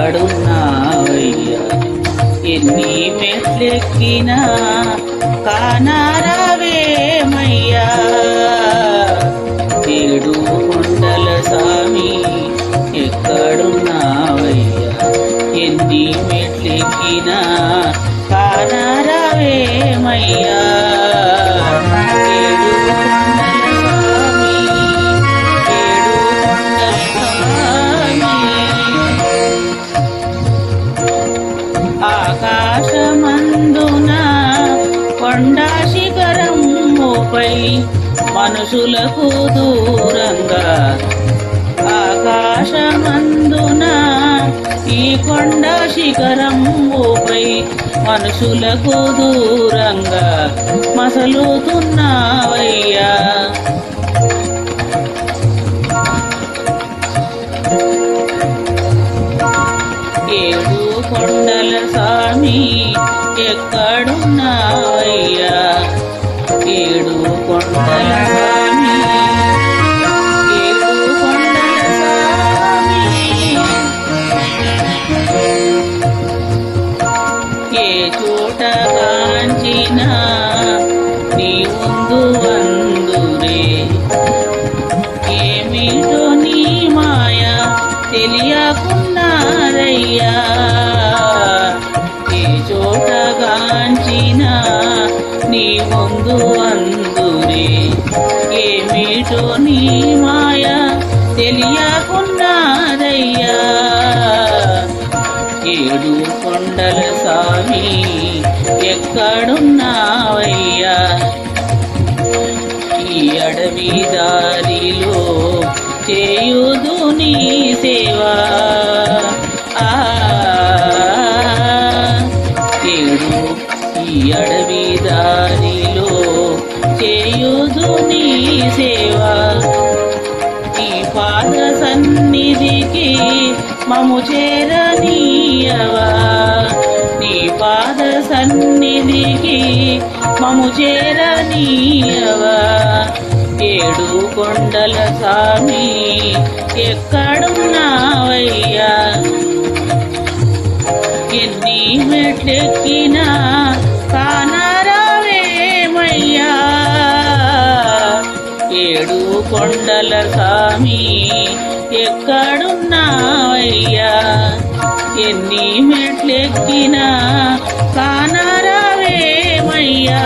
ఎక్కడున్నావయ్యా ఎన్ని మెట్లెక్కినా కానారావేమయ్యా ఏడు కొండల స్వామి ఎక్కడున్నావయ్యా ఎన్ని మెట్లెక్కినా కానారావేమయ్యా ఆకాశమందున కొండా శిఖరముపై మనుషులకు దూరంగా ఆకాశమందున ఈ కొండా శిఖరముపై మనుషులకు దూరంగా మసలుతున్నావయ్యా ఏడు కొండల స్వామి ఎక్కడున్నావయ్యా ఏడు కొండల స్వామి ఏడు కొండల స్వామి ఏ చోట కాంచినా నీ ముందు అందురే ఏమిటో నీ మాయ తెలియకున్నారయ్యా ఏ చోట కాంచినా నీ ముందు అందురే ఏమిటో నీ మాయ తెలియకున్నారయ్యా ఏడు కొండల స్వామి ఎక్కడున్నావయ్యా ఈ అడవి దారిలో చేయుదు నీ సేవా ఏడు ఈ అడవి దారిలో చేయుదు నీ సేవా ఈ పాద సన్నిధికి మము చేరనీయవా నీ పాద సన్నిధికి మము చేరనీయవా ఏడు కొండల స్వామి ఎక్కడున్నావయ్యా ఎన్ని మెట్లెక్కినా కానారావేమయ్యా ఏడు కొండల స్వామి ఎక్కడున్నావయ్యా ఎన్ని మెట్లెక్కినా కానారావేమయ్యా